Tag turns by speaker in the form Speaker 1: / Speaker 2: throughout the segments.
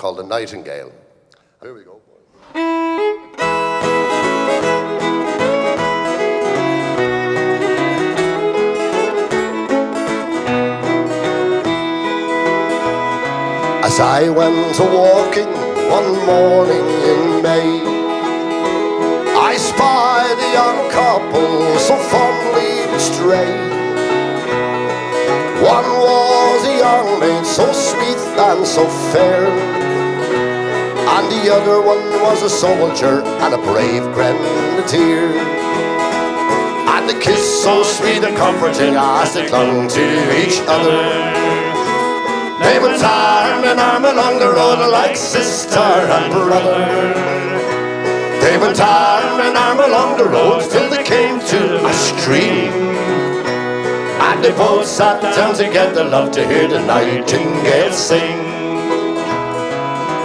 Speaker 1: called The Nightingale. Here we go. As I went a-walking one morning in May, I spied a young couple so fondly bestrayed. One was a young maid so sweet and so fair, and the other one was a soldier and a brave grenadier. And the kiss so sweet and comforting as they clung to each other. They went arm in arm along the road like sister and brother. They went arm in arm along the road till they came to a stream. And they both sat down together, loved to hear the nightingale sing.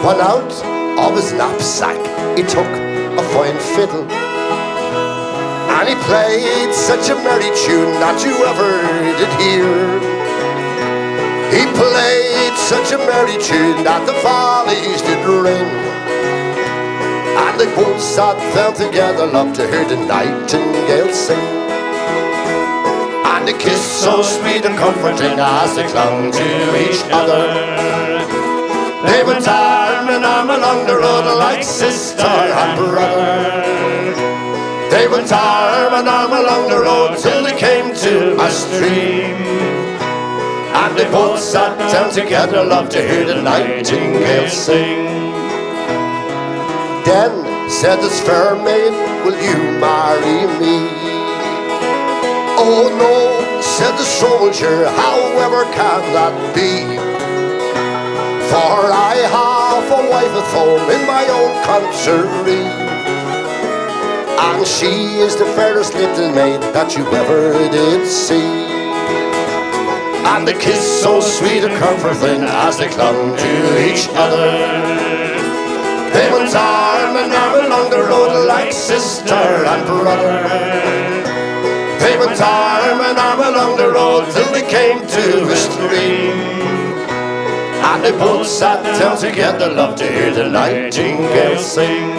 Speaker 1: One out of his knapsack he took a fine fiddle, and he played such a merry tune that you ever did hear. He played such a merry tune that the valleys did ring. And they both sat down together, loved to hear the nightingale sing. And they kissed so sweet and comforting as they clung to each other. They went arm in arm along the road like sister and brother. They went arm in arm along the road till they came to a stream. And they both sat down together, loved to hear the nightingale sing. Then said this fair maid, will you marry me? Oh no, said the soldier, however can that be? For I have a wife at home in my own country, and she is the fairest little maid that you ever did see. And they kissed so sweet and comforting as they clung to each other. They went arm in arm along the road like sister and brother. They went arm in arm along the road till they came to a stream. And they both sat down together, loved to hear the nightingale sing.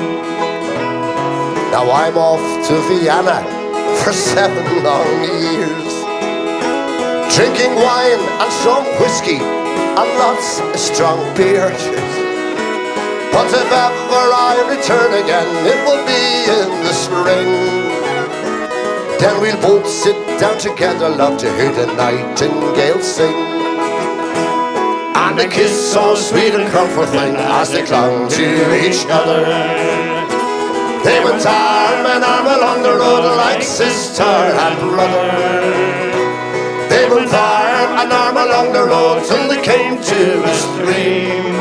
Speaker 1: Now I'm off to Vienna for 7 long years, drinking wine and some whiskey and lots of strong beer. But if ever I return again, it will be in the spring. Then we'll both sit down together, love to hear the nightingale sing. And they kiss so sweet and comforting as they clung to each other. They went arm in arm along the road like sister and brother. They went arm in arm along the road till they came to a stream.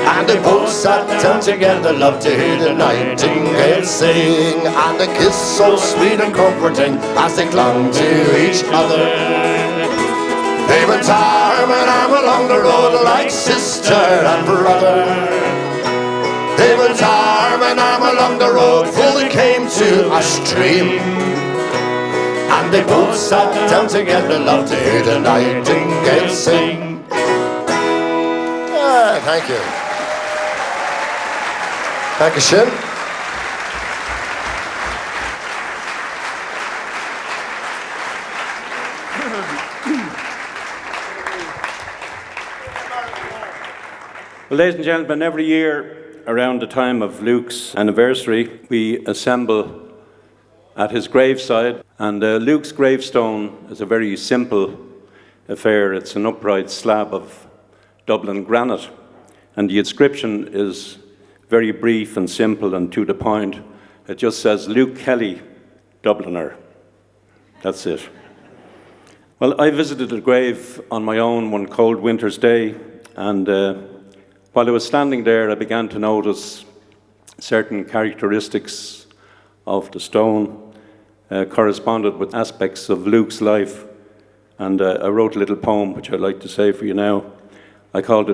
Speaker 1: And they both sat down together, loved to hear the nightingale sing. And they kissed so sweet and comforting as they clung to each other. They went arm in arm along the road like sister and brother. They went arm in arm along the road till they came to a stream. And they both sat down together, loved to hear the nightingale sing. Yeah, thank you. Thank you, Shin.
Speaker 2: Well, ladies and gentlemen, every year around the time of Luke's anniversary, we assemble at his graveside. And Luke's gravestone is a very simple affair. It's an upright slab of Dublin granite. And the inscription is very brief and simple and to the point. It just says, Luke Kelly, Dubliner. That's it. Well, I visited the grave on my own one cold winter's day, and while I was standing there, I began to notice certain characteristics of the stone corresponded with aspects of Luke's life. And I wrote a little poem, which I'd like to say for you now. I called it